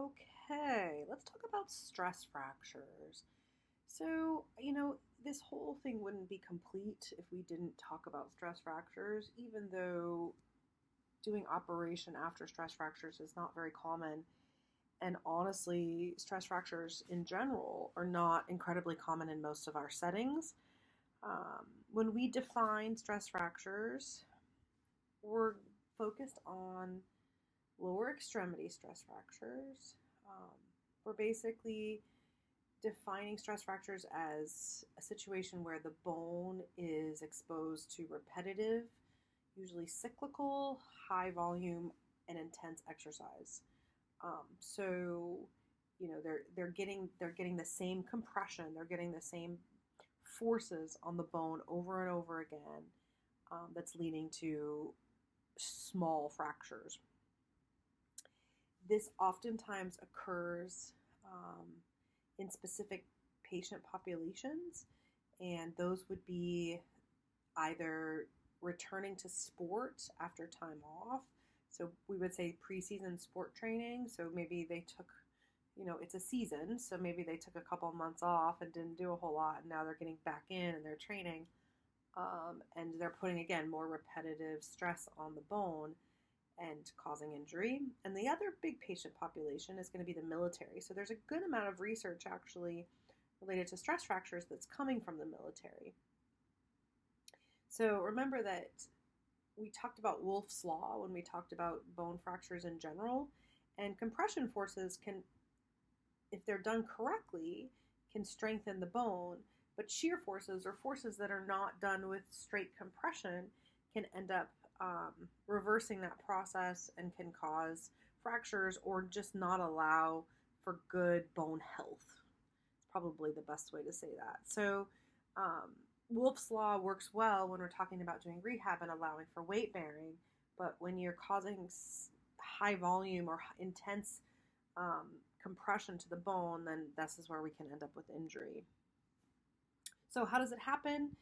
Okay, let's talk about stress fractures. So, this whole thing wouldn't be complete if we didn't talk about stress fractures, even though doing operation after stress fractures is not very common. And honestly, stress fractures in general are not incredibly common in most of our settings. When we define stress fractures, we're focused on lower extremity stress fractures. We're basically defining stress fractures as a situation where the bone is exposed to repetitive, usually cyclical, high volume, and intense exercise. They're getting the same compression, they're getting the same forces on the bone over and over again. That's leading to small fractures. This oftentimes occurs in specific patient populations, and those would be either returning to sport after time off. So we would say preseason sport training. So maybe they took, it's a season, so maybe they took a couple of months off and didn't do a whole lot, and now they're getting back in and they're training, and they're putting, again, more repetitive stress on the bone and causing injury. And the other big patient population is going to be the military. So there's a good amount of research actually related to stress fractures that's coming from the military. So remember that we talked about Wolff's Law when we talked about bone fractures in general, and compression forces can, if they're done correctly, can strengthen the bone, but shear forces, or forces that are not done with straight compression, can end up reversing that process and can cause fractures or just not allow for good bone health. It's probably the best way to say that. So Wolff's Law works well when we're talking about doing rehab and allowing for weight bearing, but when you're causing high volume or intense compression to the bone, then this is where we can end up with injury. So how does it happen?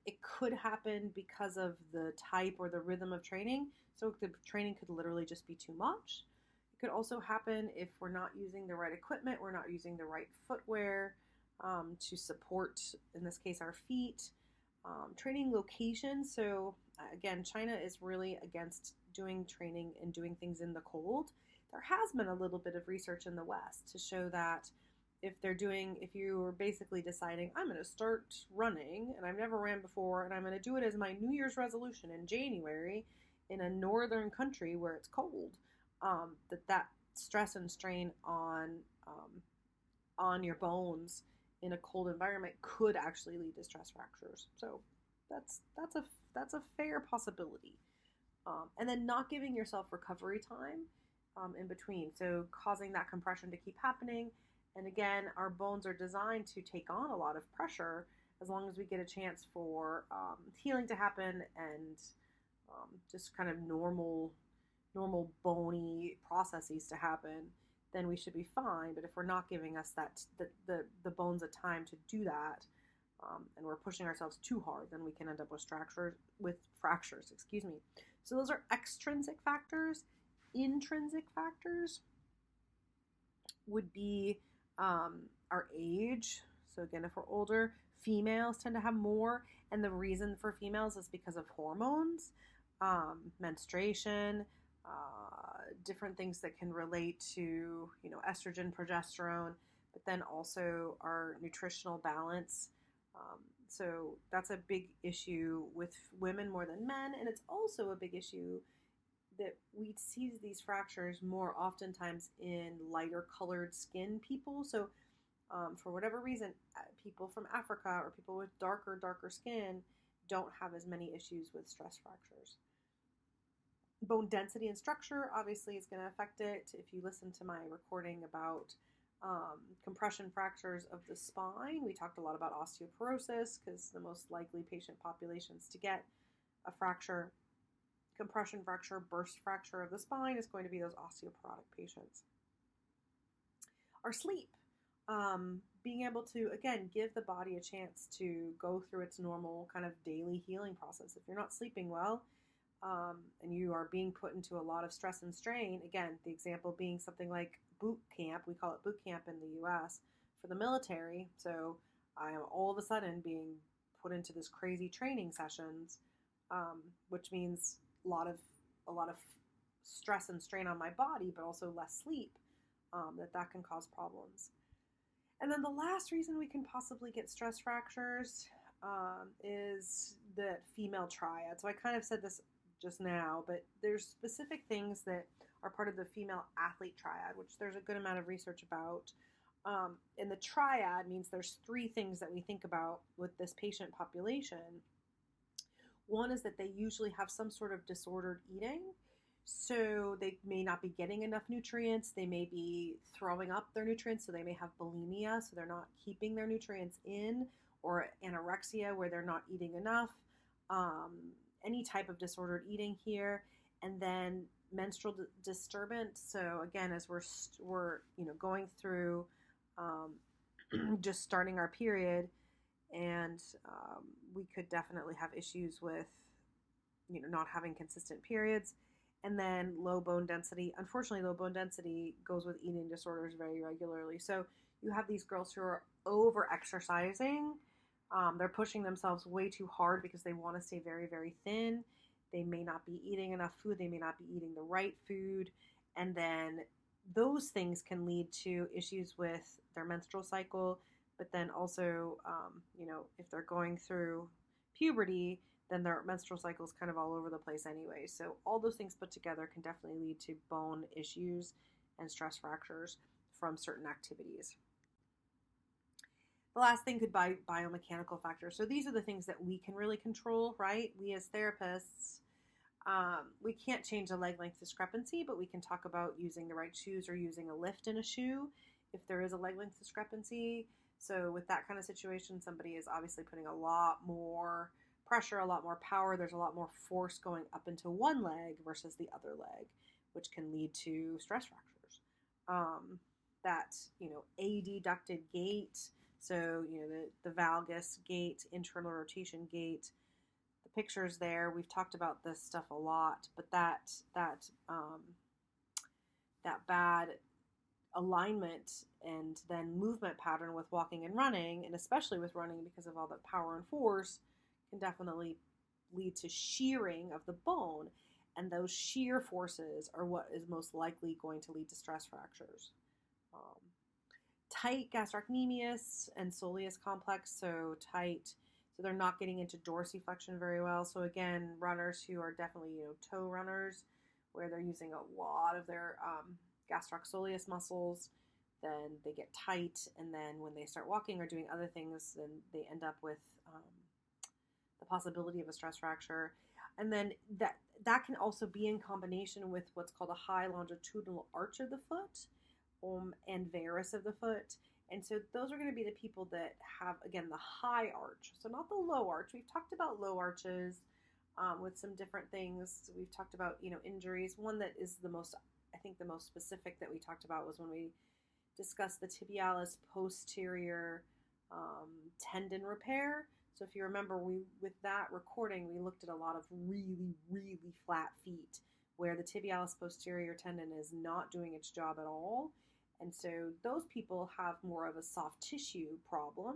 It could happen because of the type or the rhythm of training. So the training could literally just be too much. It could also happen if we're not using the right equipment, we're not using the right footwear to support, in this case, our feet. Training location. So again, China is really against doing training and doing things in the cold. There has been a little bit of research in the West to show that if you were basically deciding, I'm going to start running, and I've never ran before, and I'm going to do it as my New Year's resolution in January in a northern country where it's cold, that stress and strain on your bones in a cold environment could actually lead to stress fractures. So that's a fair possibility. And then not giving yourself recovery time in between, so causing that compression to keep happening. And again, our bones are designed to take on a lot of pressure as long as we get a chance for healing to happen and just kind of normal bony processes to happen, then we should be fine. But if we're not giving us the bones a time to do that, and we're pushing ourselves too hard, then we can end up with fractures. So those are extrinsic factors. Intrinsic factors would be our age. So again, if we're older, females tend to have more, and the reason for females is because of hormones, menstruation, different things that can relate to estrogen, progesterone, but then also our nutritional balance. So that's a big issue with women more than men, and it's also a big issue that we see these fractures more oftentimes in lighter colored skin people. So for whatever reason, people from Africa or people with darker skin don't have as many issues with stress fractures. Bone density and structure obviously is going to affect it. If you listen to my recording about compression fractures of the spine, we talked a lot about osteoporosis because the most likely patient populations to get a fracture, compression fracture, burst fracture of the spine, is going to be those osteoporotic patients. Our sleep, being able to, again, give the body a chance to go through its normal kind of daily healing process. If you're not sleeping well, and you are being put into a lot of stress and strain, again, the example being something like boot camp, we call it boot camp in the US for the military. So I am all of a sudden being put into this crazy training sessions, which means a lot of stress and strain on my body, but also less sleep, that can cause problems. And then the last reason we can possibly get stress fractures is the female triad. So I kind of said this just now, but there's specific things that are part of the female athlete triad, which there's a good amount of research about. And the triad means there's three things that we think about with this patient population. One is that they usually have some sort of disordered eating. So they may not be getting enough nutrients. They may be throwing up their nutrients, so they may have bulimia, so they're not keeping their nutrients in, or anorexia, where they're not eating enough. Any type of disordered eating here. And then menstrual disturbance. So again, as we're going through just starting our period, and we could definitely have issues with not having consistent periods. And then low bone density. Unfortunately, low bone density goes with eating disorders very regularly. So you have these girls who are over exercising. They're pushing themselves way too hard because they want to stay very, very thin. They may not be eating enough food. They may not be eating the right food. And then those things can lead to issues with their menstrual cycle. But then also, if they're going through puberty, then their menstrual cycle is kind of all over the place anyway. So all those things put together can definitely lead to bone issues and stress fractures from certain activities. The last thing could be biomechanical factors. So these are the things that we can really control, right? We as therapists, we can't change a leg length discrepancy, but we can talk about using the right shoes or using a lift in a shoe if there is a leg length discrepancy. So with that kind of situation, somebody is obviously putting a lot more pressure, a lot more power. There's a lot more force going up into one leg versus the other leg, which can lead to stress fractures. That adducted gait. So, the valgus gait, internal rotation gait, the pictures there, we've talked about this stuff a lot, but that bad alignment and then movement pattern with walking and running, and especially with running because of all the power and force, can definitely lead to shearing of the bone. And those shear forces are what is most likely going to lead to stress fractures. Tight gastrocnemius and soleus complex, so tight, so they're not getting into dorsiflexion very well. So again, runners who are definitely toe runners, where they're using a lot of their gastrocsoleus muscles, then they get tight, and then when they start walking or doing other things, then they end up with the possibility of a stress fracture. And then that can also be in combination with what's called a high longitudinal arch of the foot, and varus of the foot. And so those are going to be the people that have, again, the high arch. So not the low arch. We've talked about low arches with some different things. We've talked about, injuries. One that is the most specific that we talked about was when we discussed the tibialis posterior tendon repair. So if you remember, with that recording, we looked at a lot of really, really flat feet where the tibialis posterior tendon is not doing its job at all. And so those people have more of a soft tissue problem,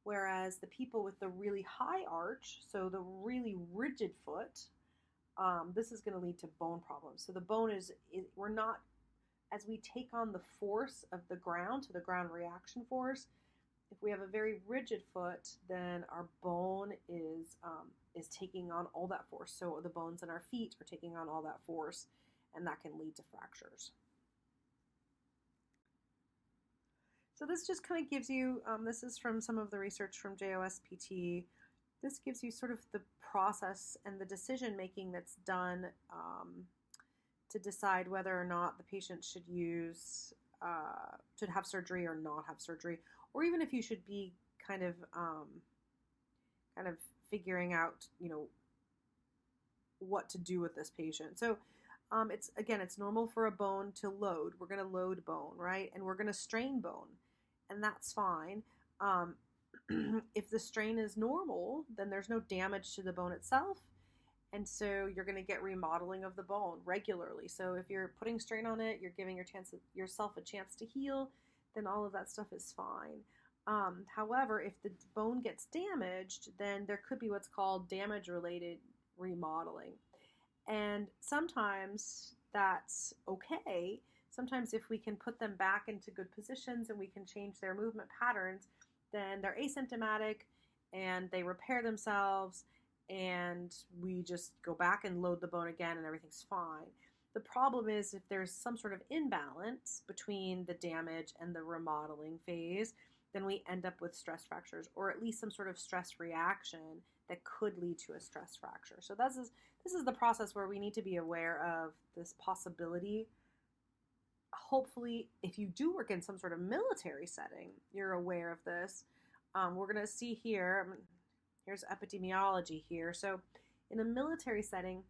whereas the people with the really high arch, so the really rigid foot, this is going to lead to bone problems. So the bone we're not, as we take on the force of the ground, to the ground reaction force, if we have a very rigid foot, then our bone is taking on all that force. So the bones in our feet are taking on all that force, and that can lead to fractures. So this just kind of gives you, this is from some of the research from JOSPT, this gives you sort of the process and the decision making that's done to decide whether or not the patient should have surgery or not have surgery, or even if you should be kind of figuring out, what to do with this patient. So it's normal for a bone to load. We're going to load bone, right? And we're going to strain bone, and that's fine. If the strain is normal, then there's no damage to the bone itself. And so you're going to get remodeling of the bone regularly. So if you're putting strain on it, you're giving yourself a chance to heal, then all of that stuff is fine. However, if the bone gets damaged, then there could be what's called damage-related remodeling. And sometimes that's okay. Sometimes if we can put them back into good positions and we can change their movement patterns, then they're asymptomatic and they repair themselves, and we just go back and load the bone again and everything's fine. The problem is if there's some sort of imbalance between the damage and the remodeling phase, then we end up with stress fractures, or at least some sort of stress reaction that could lead to a stress fracture. So this is the process where we need to be aware of this possibility. Hopefully, if you do work in some sort of military setting, you're aware of this. We're going to see here, here's epidemiology here. So in a military setting,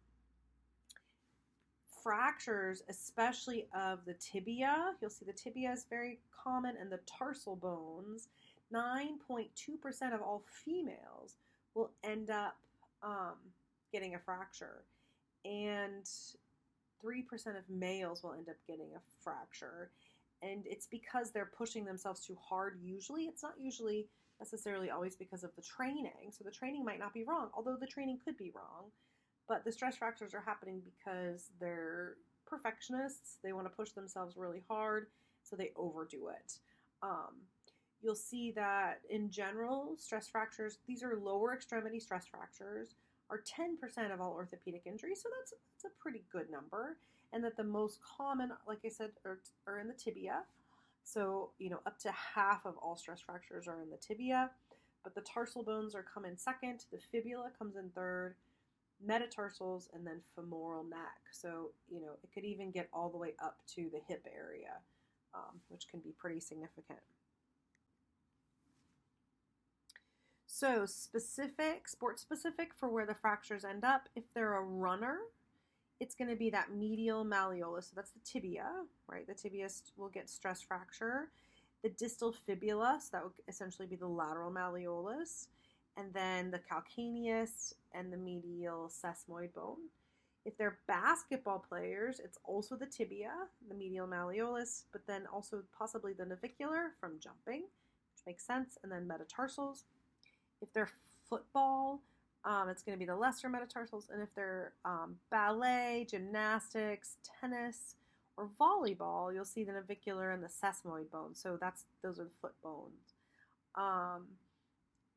fractures, especially of the tibia, you'll see the tibia is very common, and the tarsal bones, 9.2% of all females will end up getting a fracture, and 3% of males will end up getting a fracture. And it's because they're pushing themselves too hard usually. It's not usually necessarily always because of the training. So the training might not be wrong, although the training could be wrong. But the stress fractures are happening because they're perfectionists. They want to push themselves really hard, so they overdo it. You'll see that in general, stress fractures, these are lower extremity stress fractures, are 10% of all orthopedic injuries, so that's a pretty good number. And that the most common, like I said, are in the tibia. So, up to half of all stress fractures are in the tibia, but the tarsal bones come in second, the fibula comes in third, metatarsals, and then femoral neck. So, it could even get all the way up to the hip area, which can be pretty significant. So sport specific for where the fractures end up. If they're a runner, it's going to be that medial malleolus. So that's the tibia, right? The tibia will get stress fracture. The distal fibula, so that would essentially be the lateral malleolus. And then the calcaneus and the medial sesamoid bone. If they're basketball players, it's also the tibia, the medial malleolus, but then also possibly the navicular from jumping, which makes sense, and then metatarsals. If they're football, it's going to be the lesser metatarsals, and if they're ballet, gymnastics, tennis, or volleyball, you'll see the navicular and the sesamoid bones. So those are the foot bones.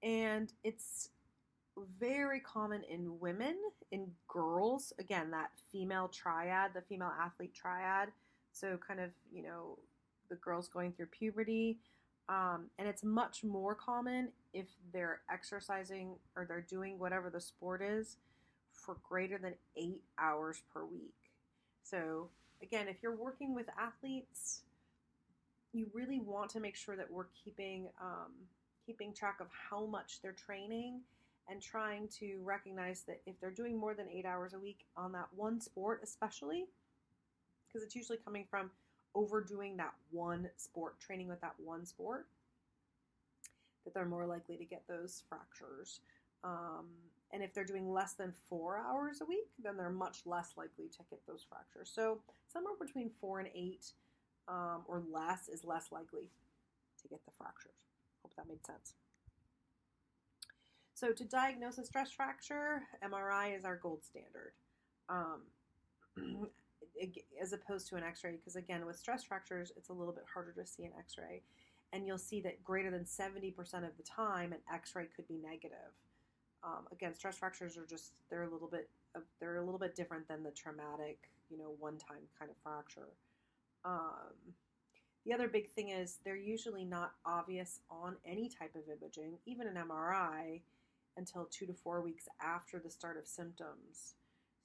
And it's very common in women, in girls. Again, that female triad, the female athlete triad. So kind of, the girls going through puberty. And it's much more common if they're exercising or they're doing whatever the sport is for greater than 8 hours per week. So again, if you're working with athletes, you really want to make sure that we're keeping track of how much they're training and trying to recognize that if they're doing more than 8 hours a week on that one sport, especially, because it's usually coming from overdoing that one sport, training with that one sport, that they're more likely to get those fractures. And if they're doing less than 4 hours a week, then they're much less likely to get those fractures. So somewhere between 4 and 8 or less is less likely to get the fractures. Hope that made sense. So to diagnose a stress fracture, MRI is our gold standard. As opposed to an x-ray, because again, with stress fractures, it's a little bit harder to see an x-ray, and you'll see that greater than 70% of the time an x-ray could be negative. Again, stress fractures are they're a little bit different than the traumatic, one-time kind of fracture. The other big thing is they're usually not obvious on any type of imaging, even an MRI, until 2 to 4 weeks after the start of symptoms.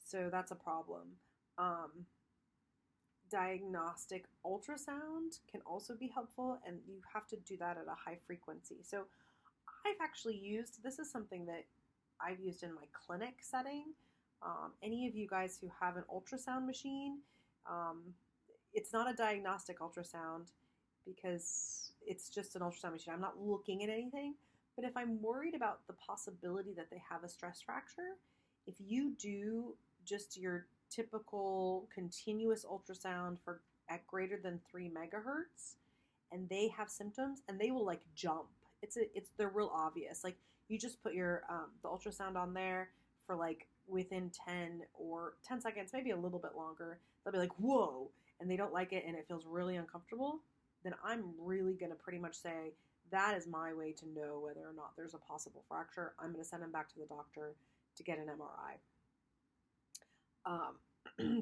So that's a problem. Diagnostic ultrasound can also be helpful, and you have to do that at a high frequency. So I've actually this is something that I've used in my clinic setting. Any of you guys who have an ultrasound machine, it's not a diagnostic ultrasound because it's just an ultrasound machine. I'm not looking at anything, but if I'm worried about the possibility that they have a stress fracture, if you do just your typical continuous ultrasound at greater than 3 megahertz, and they have symptoms, and they will like jump. They're real obvious. Like you just put your the ultrasound on there for like within 10 seconds, maybe a little bit longer. They'll be like, whoa, and they don't like it, and it feels really uncomfortable. Then I'm really gonna pretty much say that is my way to know whether or not there's a possible fracture. I'm gonna send them back to the doctor to get an MRI.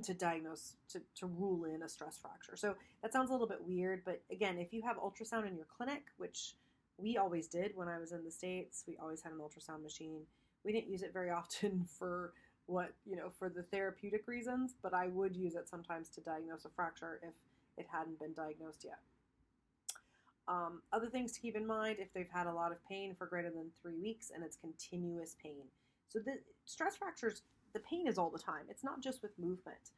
To diagnose, to rule in a stress fracture. So that sounds a little bit weird, but again, if you have ultrasound in your clinic, which we always did when I was in the States, we always had an ultrasound machine. We didn't use it very often for for the therapeutic reasons, but I would use it sometimes to diagnose a fracture if it hadn't been diagnosed yet. Other things to keep in mind, if they've had a lot of pain for greater than 3 weeks and it's continuous pain. So the stress fractures, the pain is all the time. It's not just with movement.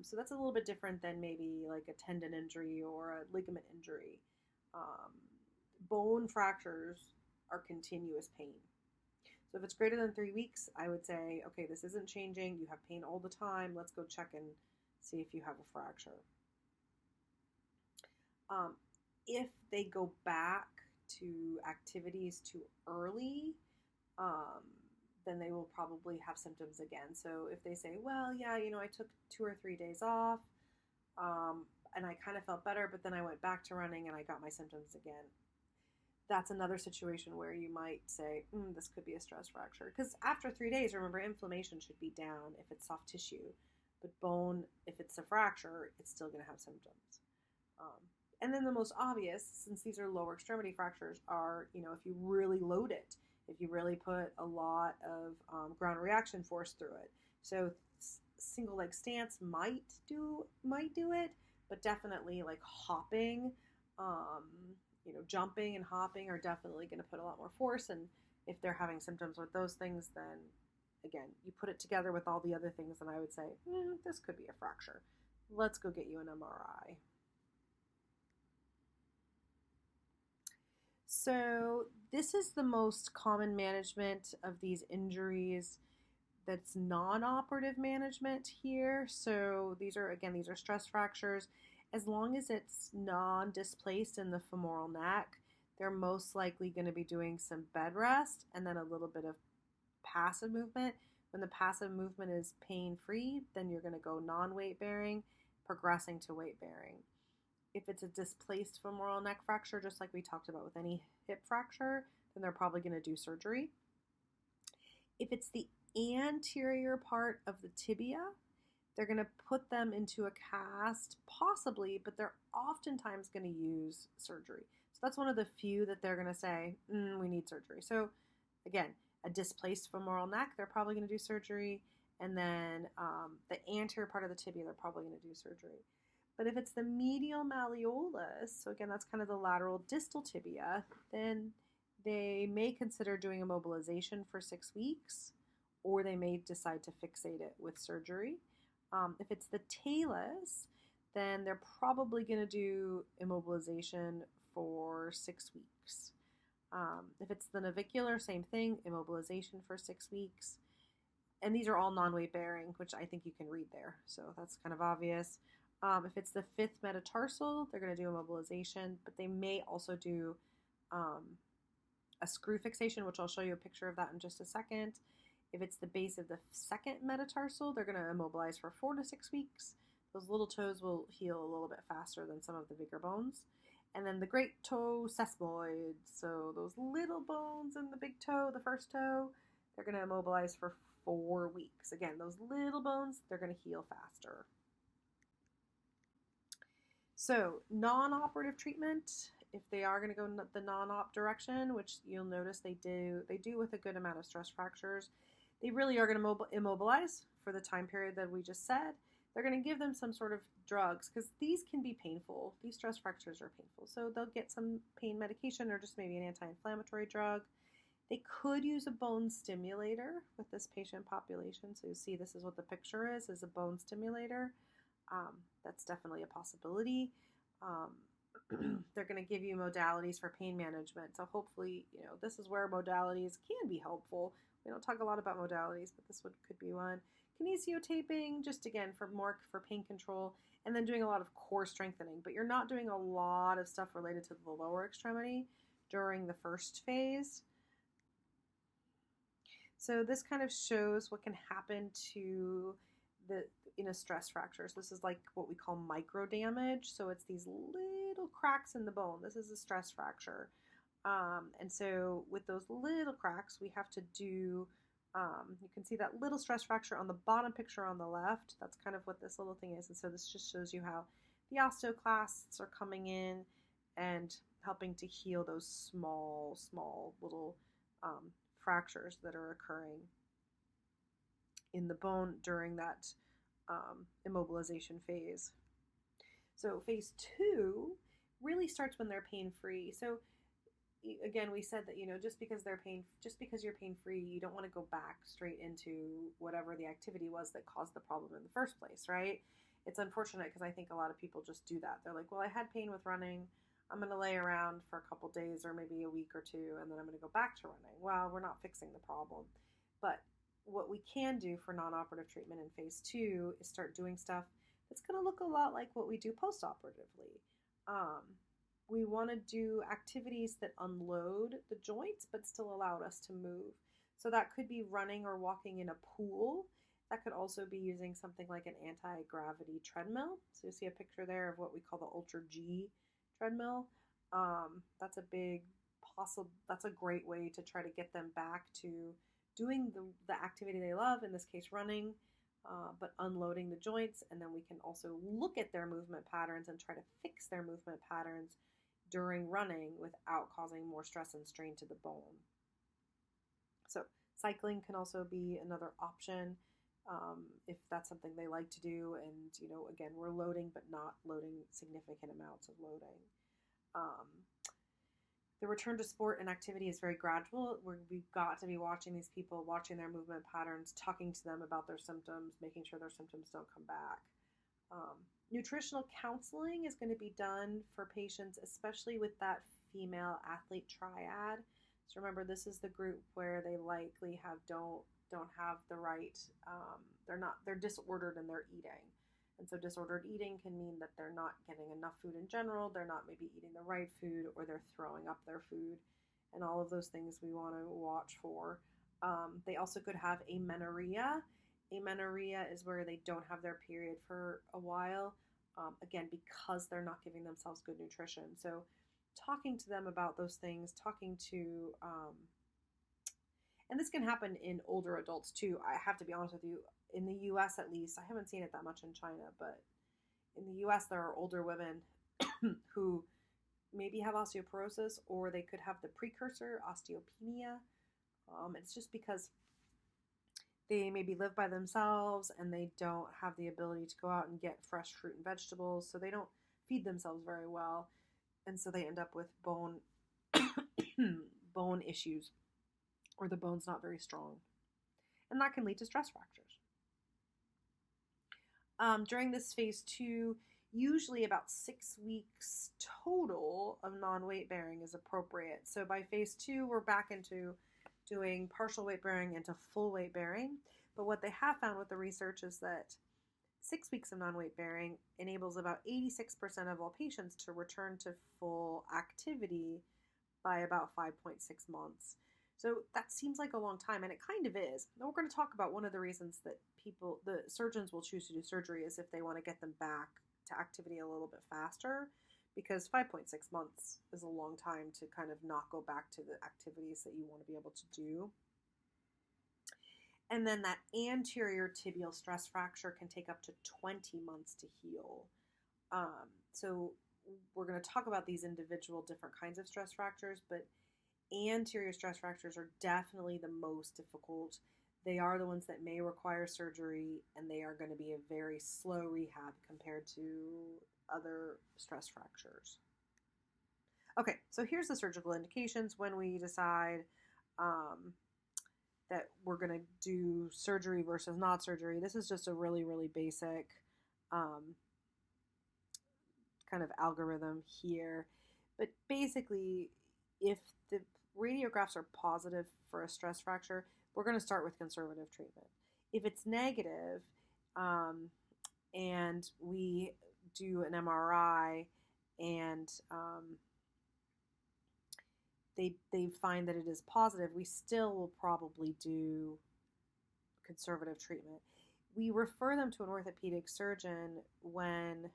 So that's a little bit different than maybe like a tendon injury or a ligament injury. Bone fractures are continuous pain. So if it's greater than 3 weeks, I would say, okay, this isn't changing. You have pain all the time. Let's go check and see if you have a fracture. If they go back to activities too early, then they will probably have symptoms again. So if they say, well, yeah, I took 2 or 3 days off, and I kind of felt better, but then I went back to running and I got my symptoms again. That's another situation where you might say, this could be a stress fracture. Because after 3 days, remember, inflammation should be down if it's soft tissue. But bone, if it's a fracture, it's still going to have symptoms. And then the most obvious, since these are lower extremity fractures, are, if you really load it, if you really put a lot of ground reaction force through it. So single leg stance might do it, but definitely like hopping, jumping and hopping are definitely going to put a lot more force. And if they're having symptoms with those things, then again, you put it together with all the other things, and I would say, this could be a fracture. Let's go get you an MRI. So this is the most common management of these injuries that's non-operative management here. So these are stress fractures. As long as it's non-displaced in the femoral neck, they're most likely going to be doing some bed rest and then a little bit of passive movement. When the passive movement is pain-free, then you're going to go non-weight bearing, progressing to weight bearing. If it's a displaced femoral neck fracture, just like we talked about with any hip fracture, then they're probably going to do surgery. If it's the anterior part of the tibia, they're going to put them into a cast, possibly, but they're oftentimes going to use surgery. So that's one of the few that they're going to say, we need surgery. So again, a displaced femoral neck, they're probably going to do surgery. And then the anterior part of the tibia, they're probably going to do surgery. But if it's the medial malleolus, so again, that's kind of the lateral distal tibia, then they may consider doing immobilization for 6 weeks, or they may decide to fixate it with surgery. If it's the talus, then they're probably going to do immobilization for 6 weeks. If it's the navicular, same thing, immobilization for 6 weeks. And these are all non-weight bearing, which I think you can read there, so that's kind of obvious. If it's the fifth metatarsal, they're going to do immobilization, but they may also do a screw fixation, which I'll show you a picture of that in just a second. If it's the base of the second metatarsal, they're going to immobilize for 4 to 6 weeks. Those little toes will heal a little bit faster than some of the bigger bones. And then the great toe sesamoid, so those little bones in the big toe, the first toe, they're going to immobilize for 4 weeks. Again, those little bones, they're going to heal faster. So non-operative treatment, if they are going to go the non-op direction, which you'll notice they do with a good amount of stress fractures, they really are going to immobilize for the time period that we just said. They're going to give them some sort of drugs because these can be painful. These stress fractures are painful. So they'll get some pain medication or just maybe an anti-inflammatory drug. They could use a bone stimulator with this patient population. So you see this is what the picture is a bone stimulator. That's definitely a possibility. They're going to give you modalities for pain management. So hopefully, this is where modalities can be helpful We don't talk a lot about modalities, but this one could be one. Kinesiotaping, just again for pain control, and then doing a lot of core strengthening. But you're not doing a lot of stuff related to the lower extremity during the first phase. So this kind of shows what can happen in a stress fracture. So this is like what we call micro damage. So it's these little cracks in the bone. This is a stress fracture. And so with those little cracks, we have to do, you can see that little stress fracture on the bottom picture on the left. That's kind of what this little thing is. And so this just shows you how the osteoclasts are coming in and helping to heal those small little fractures that are occurring in the bone during that immobilization phase. So phase 2 really starts when they're pain-free. So again, we said that, just because you're pain-free, you don't want to go back straight into whatever the activity was that caused the problem in the first place, right? It's unfortunate because I think a lot of people just do that. They're like, well, I had pain with running. I'm going to lay around for a couple days or maybe a week or two, and then I'm going to go back to running. Well, we're not fixing the problem. But what we can do for non-operative treatment in phase 2 is start doing stuff that's going to look a lot like what we do post-operatively. We want to do activities that unload the joints but still allow us to move. So that could be running or walking in a pool. That could also be using something like an anti-gravity treadmill. So you see a picture there of what we call the Ultra G treadmill. That's a great way to try to get them back to doing the activity they love, in this case running, but unloading the joints. And then we can also look at their movement patterns and try to fix their movement patterns during running without causing more stress and strain to the bone. So cycling can also be another option if that's something they like to do. And, again, we're loading but not loading significant amounts of loading. The return to sport and activity is very gradual. We've got to be watching these people, watching their movement patterns, talking to them about their symptoms, making sure their symptoms don't come back. Nutritional counseling is going to be done for patients, especially with that female athlete triad. So remember, this is the group where they likely don't have the right, they're disordered in their eating. And so disordered eating can mean that they're not getting enough food in general, they're not maybe eating the right food, or they're throwing up their food, and all of those things we want to watch for. They also could have amenorrhea. Amenorrhea is where they don't have their period for a while, again, because they're not giving themselves good nutrition. So talking to them about those things, and this can happen in older adults too. I have to be honest with you, in the US at least, I haven't seen it that much in China, but in the US there are older women who maybe have osteoporosis, or they could have the precursor, osteopenia. It's just because they maybe live by themselves and they don't have the ability to go out and get fresh fruit and vegetables, so they don't feed themselves very well, and so they end up with bone issues, or the bone's not very strong, and that can lead to stress fractures. During this phase 2, usually about 6 weeks total of non-weight bearing is appropriate. So by phase 2, we're back into doing partial weight bearing into full weight bearing. But what they have found with the research is that 6 weeks of non-weight bearing enables about 86% of all patients to return to full activity by about 5.6 months. So that seems like a long time, and it kind of is. Now we're going to talk about one of the reasons that the surgeons will choose to do surgery is if they want to get them back to activity a little bit faster, because 5.6 months is a long time to kind of not go back to the activities that you want to be able to do. And then that anterior tibial stress fracture can take up to 20 months to heal. So we're going to talk about these individual different kinds of stress fractures, but anterior stress fractures are definitely the most difficult. They are the ones that may require surgery, and they are going to be a very slow rehab compared to other stress fractures. Okay, so here's the surgical indications when we decide that we're going to do surgery versus not surgery. This is just a really, really basic kind of algorithm here. But basically, if the radiographs are positive for a stress fracture, we're going to start with conservative treatment. If it's negative, and we do an MRI and they find that it is positive, we still will probably do conservative treatment. We refer them to an orthopedic surgeon when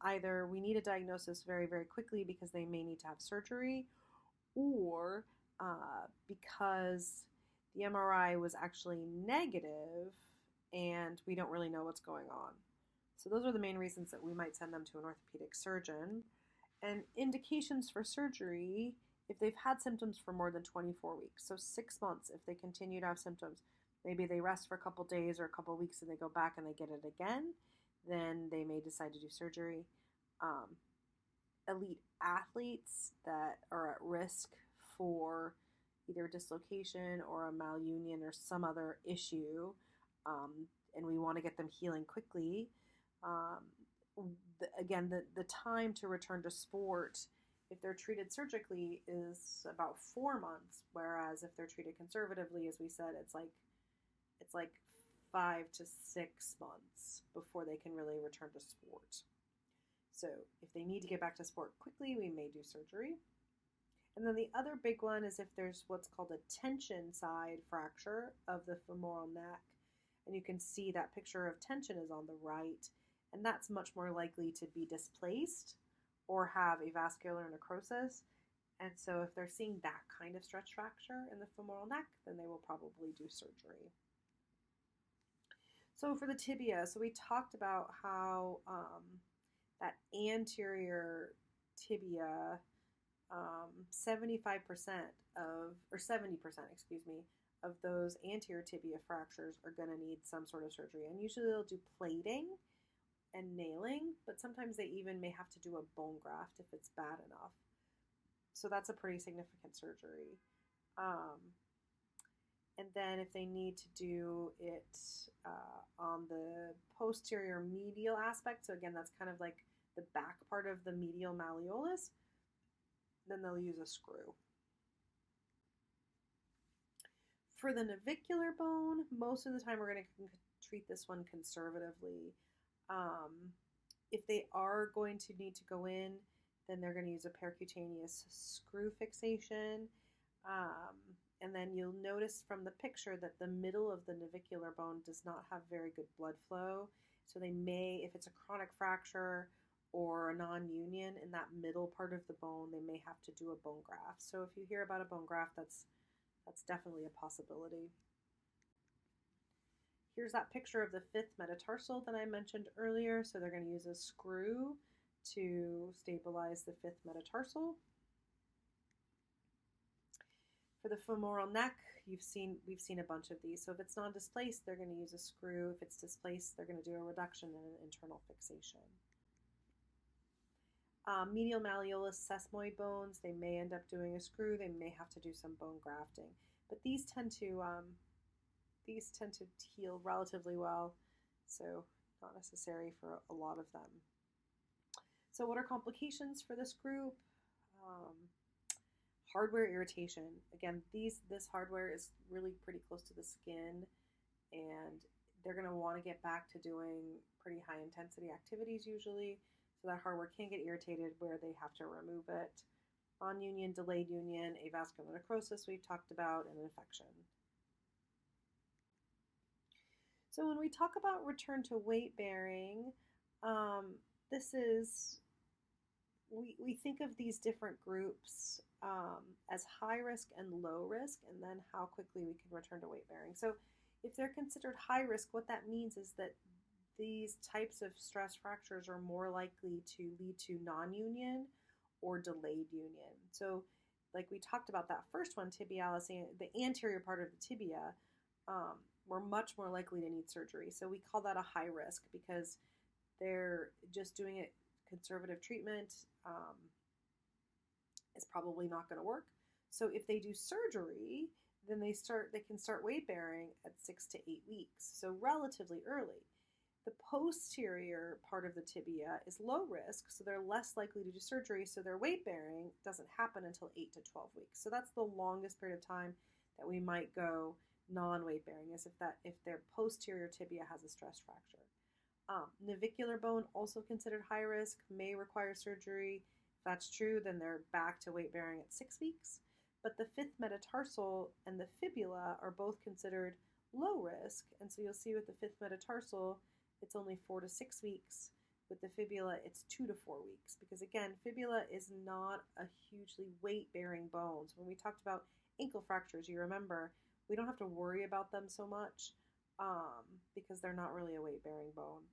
either we need a diagnosis very, very quickly because they may need to have surgery, or because the MRI was actually negative and we don't really know what's going on. So those are the main reasons that we might send them to an orthopedic surgeon. And indications for surgery, if they've had symptoms for more than 24 weeks, so 6 months, if they continue to have symptoms, maybe they rest for a couple days or a couple weeks and they go back and they get it again, then they may decide to do surgery. Elite athletes that are at risk for either dislocation or a malunion or some other issue, and we want to get them healing quickly. The time to return to sport, if they're treated surgically, is about 4 months, whereas if they're treated conservatively, as we said, it's like 5 to 6 months before they can really return to sport. So if they need to get back to sport quickly, we may do surgery. And then the other big one is if there's what's called a tension side fracture of the femoral neck. And you can see that picture of tension is on the right, and that's much more likely to be displaced or have a vascular necrosis. And so if they're seeing that kind of stretch fracture in the femoral neck, then they will probably do surgery. So for the tibia, so we talked about how that anterior tibia, 70% of those anterior tibia fractures are going to need some sort of surgery. And usually they'll do plating and nailing, but sometimes they even may have to do a bone graft if it's bad enough. So that's a pretty significant surgery. And then if they need to do it on the posterior medial aspect, so again, that's kind of like the back part of the medial malleolus, then they'll use a screw. For the navicular bone, most of the time we're going to treat this one conservatively. If they are going to need to go in, then they're going to use a percutaneous screw fixation. And then you'll notice from the picture that the middle of the navicular bone does not have very good blood flow. So they may, if it's a chronic fracture or a non-union in that middle part of the bone, they may have to do a bone graft. So if you hear about a bone graft, that's definitely a possibility. Here's that picture of the fifth metatarsal that I mentioned earlier. So they're going to use a screw to stabilize the fifth metatarsal. For the femoral neck, we've seen a bunch of these. So if it's non-displaced, they're going to use a screw. If it's displaced, they're going to do a reduction and an internal fixation. Medial malleolus sesamoid bones, they may end up doing a screw. They may have to do some bone grafting, but these tend to heal relatively well, so not necessary for a lot of them. So what are complications for this group? Hardware irritation. Again, this hardware is really pretty close to the skin, and they're going to want to get back to doing pretty high intensity activities usually. So that hardware can get irritated where they have to remove it. Non-union, delayed union, avascular necrosis we've talked about, and infection. So when we talk about return to weight bearing, we think of these different groups as high risk and low risk, and then how quickly we can return to weight bearing. So if they're considered high risk, what that means is that these types of stress fractures are more likely to lead to non-union or delayed union. So like we talked about that first one, tibialis, the anterior part of the tibia, we're much more likely to need surgery. So we call that a high risk because they're just doing it conservative treatment is probably not going to work. So if they do surgery, then they can start weight bearing at 6 to 8 weeks, so relatively early. The posterior part of the tibia is low risk, so they're less likely to do surgery, so their weight bearing doesn't happen until 8 to 12 weeks. So that's the longest period of time that we might go non-weight bearing is if their posterior tibia has a stress fracture. Navicular bone, also considered high risk, may require surgery. If that's true, then they're back to weight bearing at 6 weeks. But the fifth metatarsal and the fibula are both considered low risk. And so you'll see with the fifth metatarsal, it's only 4 to 6 weeks. With the fibula, it's 2 to 4 weeks. Because again, fibula is not a hugely weight-bearing bone. So when we talked about ankle fractures, you remember, we don't have to worry about them so much because they're not really a weight-bearing bone.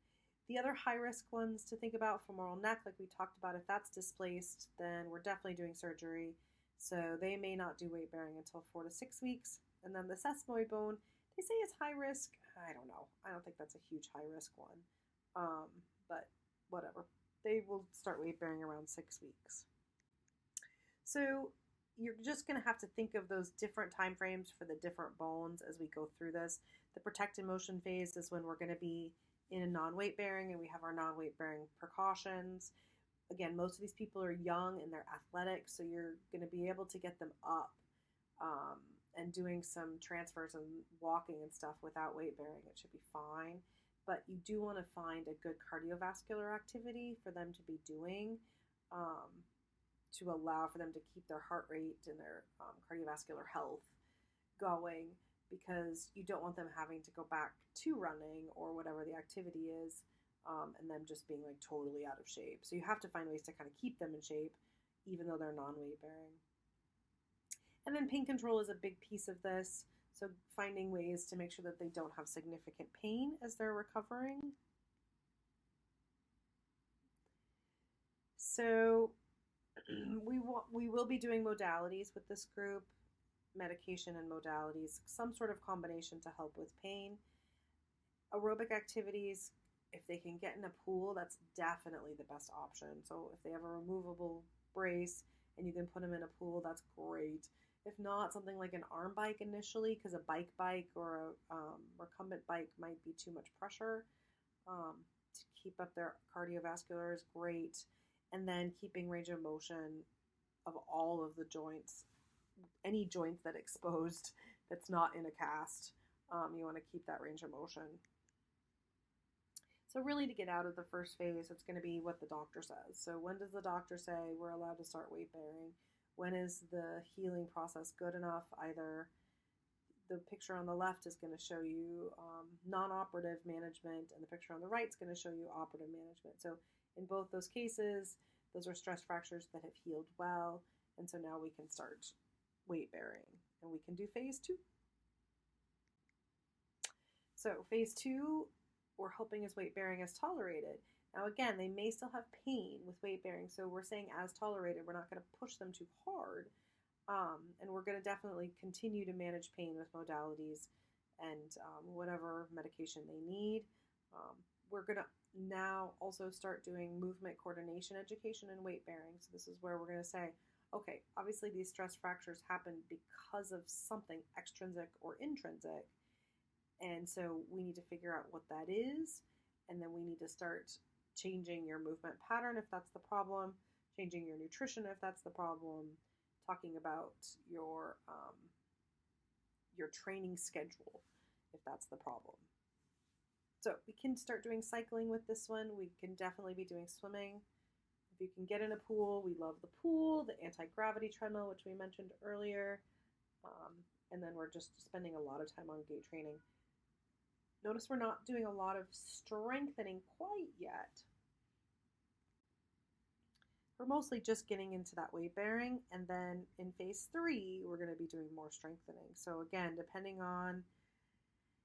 The other high-risk ones to think about, femoral neck, like we talked about, if that's displaced, then we're definitely doing surgery. So they may not do weight bearing until 4 to 6 weeks. And then the sesamoid bone, they say it's high risk. I don't know. I don't think that's a huge high risk one. But whatever. They will start weight bearing around 6 weeks. So you're just going to have to think of those different time frames for the different bones as we go through this. The protect and motion phase is when we're going to be in a non-weight bearing and we have our non-weight bearing precautions. Again, most of these people are young and they're athletic, so you're going to be able to get them up and doing some transfers and walking and stuff without weight bearing. It should be fine. But you do want to find a good cardiovascular activity for them to be doing to allow for them to keep their heart rate and their cardiovascular health going, because you don't want them having to go back to running or whatever the activity is and them just being like totally out of shape. So you have to find ways to kind of keep them in shape even though they're non-weight bearing. And then pain control is a big piece of this. So finding ways to make sure that they don't have significant pain as they're recovering. So we will be doing modalities with this group, medication and modalities, some sort of combination to help with pain. Aerobic activities, if they can get in a pool, that's definitely the best option. So if they have a removable brace and you can put them in a pool, that's great. If not, something like an arm bike initially, because a bike or a recumbent bike might be too much pressure. To keep up their cardiovascular is great. And then keeping range of motion of all of the joints. Any joint that's exposed that's not in a cast, you want to keep that range of motion. So really, to get out of the first phase, it's going to be what the doctor says. So when does the doctor say we're allowed to start weight bearing? When is the healing process good enough? Either the picture on the left is going to show you non-operative management, and the picture on the right is going to show you operative management. So in both those cases, those are stress fractures that have healed well, and so now we can start weight bearing, and we can do phase 2. So phase 2, we're hoping is weight bearing as tolerated. Now again, they may still have pain with weight bearing, so we're saying as tolerated. We're not going to push them too hard, and we're going to definitely continue to manage pain with modalities and whatever medication they need. We're going to now also start doing movement coordination education and weight bearing. So this is where we're going to say, okay, obviously these stress fractures happen because of something extrinsic or intrinsic, and so we need to figure out what that is, and then we need to start changing your movement pattern if that's the problem, changing your nutrition if that's the problem, talking about your training schedule if that's the problem. So we can start doing cycling with this one. We can definitely be doing swimming. If you can get in a pool, we love the pool, the anti-gravity treadmill, which we mentioned earlier, and then we're just spending a lot of time on gait training. Notice we're not doing a lot of strengthening quite yet. We're mostly just getting into that weight bearing, and then in phase 3, we're going to be doing more strengthening. So again, depending on,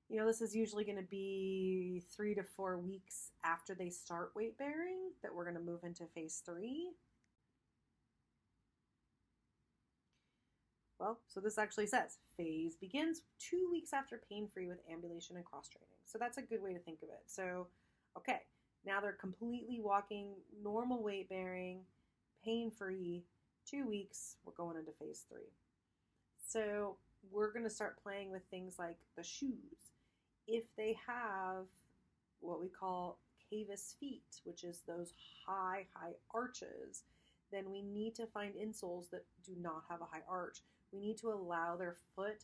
this is usually going to be 3 to 4 weeks after they start weight bearing that we're going to move into phase 3. Well, so this actually says, phase begins 2 weeks after pain-free with ambulation and cross-training. So that's a good way to think of it. So, okay, now they're completely walking, normal weight bearing, pain-free, 2 weeks, we're going into phase 3. So we're going to start playing with things like the shoes. If they have what we call cavus feet, which is those high arches, then we need to find insoles that do not have a high arch. We need to allow their foot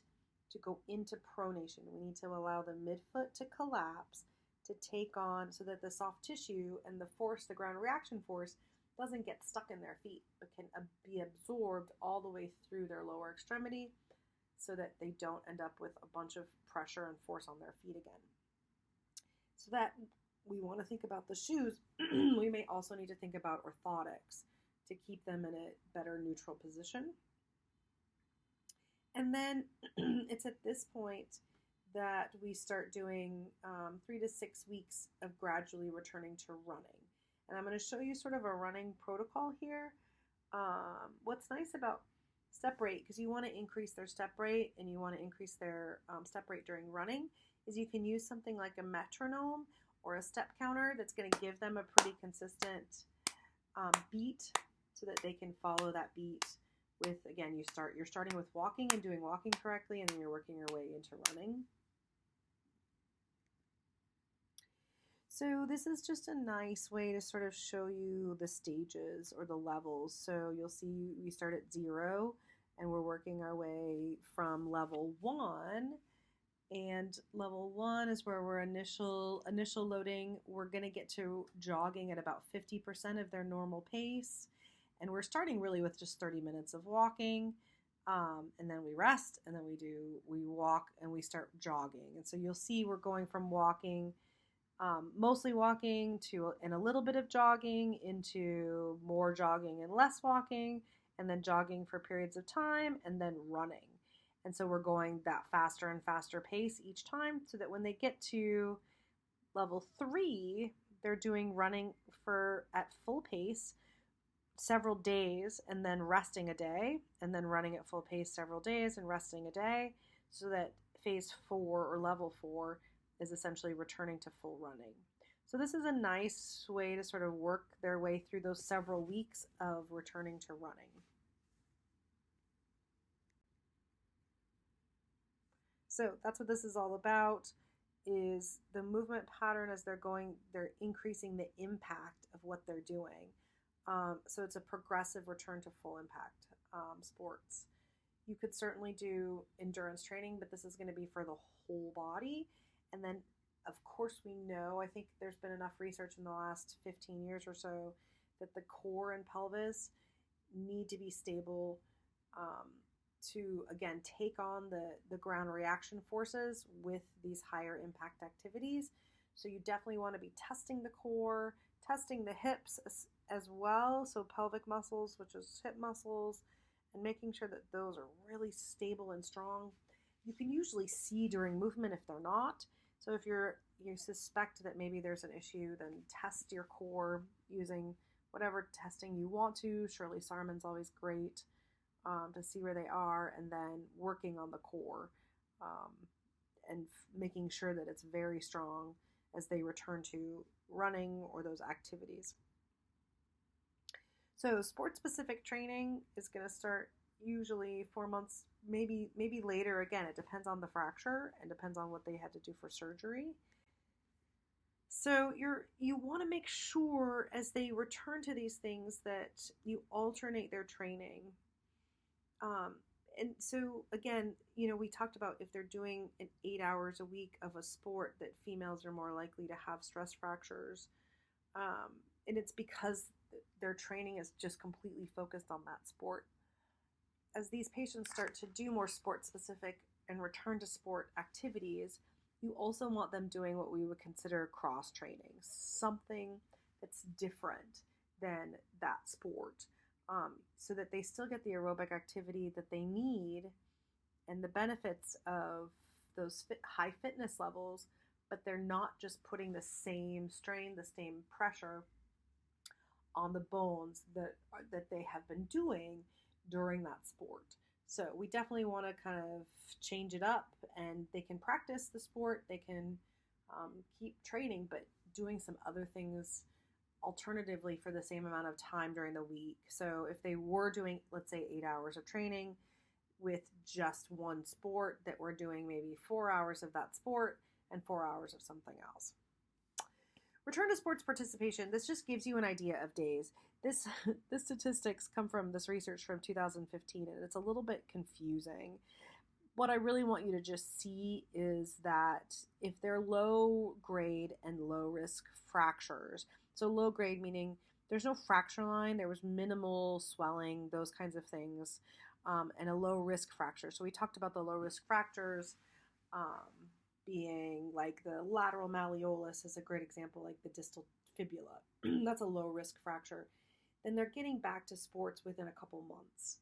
to go into pronation. We need to allow the midfoot to collapse, to take on, so that the soft tissue and the force, the ground reaction force, doesn't get stuck in their feet, but can be absorbed all the way through their lower extremity so that they don't end up with a bunch of pressure and force on their feet again. So that we want to think about the shoes, we may also need to think about orthotics to keep them in a better neutral position. And then it's at this point that we start doing 3 to 6 weeks of gradually returning to running. And I'm going to show you sort of a running protocol here. What's nice about step rate, because you want to increase their step rate and you want to increase their step rate during running, is you can use something like a metronome or a step counter that's going to give them a pretty consistent beat so that they can follow that beat with, again, you're starting with walking and doing walking correctly, and then you're working your way into running. So this is just a nice way to sort of show you the stages or the levels. So you'll see we start at 0 and we're working our way from level 1. And level 1 is where we're initial loading. We're going to get to jogging at about 50% of their normal pace. And we're starting really with just 30 minutes of walking. And then we rest, and then we walk and we start jogging. And so you'll see we're going from walking, mostly walking and a little bit of jogging, into more jogging and less walking, and then jogging for periods of time, and then running. And so we're going that faster and faster pace each time, so that when they get to level 3, they're doing running at full pace several days, and then resting a day, and then running at full pace several days and resting a day, so that phase 4 or level 4 is essentially returning to full running. So this is a nice way to sort of work their way through those several weeks of returning to running. So that's what this is all about, is the movement pattern as they're increasing the impact of what they're doing. So it's a progressive return to full impact sports. You could certainly do endurance training, but this is going to be for the whole body. And then, of course, we know, I think there's been enough research in the last 15 years or so that the core and pelvis need to be stable to, again, take on the ground reaction forces with these higher impact activities. So you definitely want to be testing the core, testing the hips as well, so pelvic muscles, which is hip muscles, and making sure that those are really stable and strong. You can usually see during movement if they're not. So if you suspect that maybe there's an issue, then test your core using whatever testing you want to. Shirley Sarman's always great to see where they are, and then working on the core and making sure that it's very strong as they return to running or those activities. So sport-specific training is going to start usually 4 months, maybe later. Again, it depends on the fracture and depends on what they had to do for surgery. So you want to make sure as they return to these things that you alternate their training. And so again, we talked about if they're doing 8 hours a week of a sport, that females are more likely to have stress fractures. And it's because their training is just completely focused on that sport. As these patients start to do more sport-specific and return to sport activities, you also want them doing what we would consider cross-training, something that's different than that sport, so that they still get the aerobic activity that they need and the benefits of those high fitness levels, but they're not just putting the same strain, the same pressure on the bones that they have been doing during that sport. So we definitely want to kind of change it up, and they can practice the sport, they can keep training, but doing some other things alternatively for the same amount of time during the week. So if they were doing, let's say, 8 hours of training with just one sport, that we're doing maybe 4 hours of that sport and 4 hours of something else. Return to sports participation. This just gives you an idea of days. This statistics come from this research from 2015, and it's a little bit confusing. what I really want you to just see is that if they're low grade and low risk fractures, so low grade meaning there's no fracture line, there was minimal swelling, those kinds of things, and a low risk fracture. So we talked about the low risk fractures being like the lateral malleolus is a great example, like the distal fibula. That's a low risk fracture. Then they're getting back to sports within a couple months.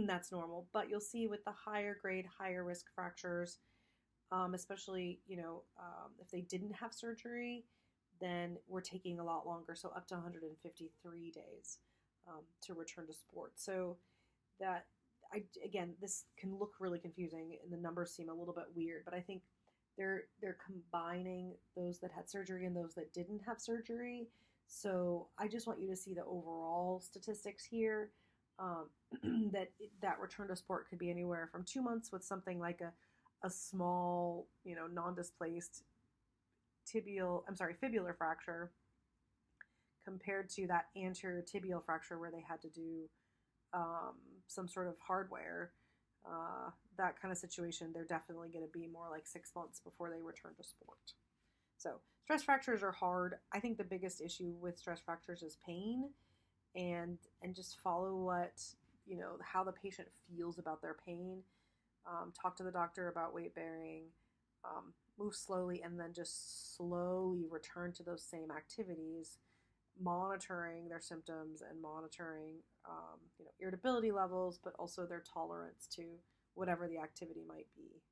That's normal. But you'll see with the higher grade, higher risk fractures, especially, if they didn't have surgery, then we're taking a lot longer. So up to 153 days to return to sports. So that, this can look really confusing and the numbers seem a little bit weird, but I think they're combining those that had surgery and those that didn't have surgery. So I just want you to see the overall statistics here. That return to sport could be anywhere from 2 months with something like a small, non-displaced fibular fracture compared to that anterior tibial fracture where they had to do some sort of hardware. That kind of situation, they're definitely going to be more like 6 months before they return to sport. So stress fractures are hard. I think the biggest issue with stress fractures is pain, and just follow what, how the patient feels about their pain. Talk to the doctor about weight bearing, move slowly, and then just slowly return to those same activities, monitoring their symptoms and monitoring, irritability levels, but also their tolerance to whatever the activity might be.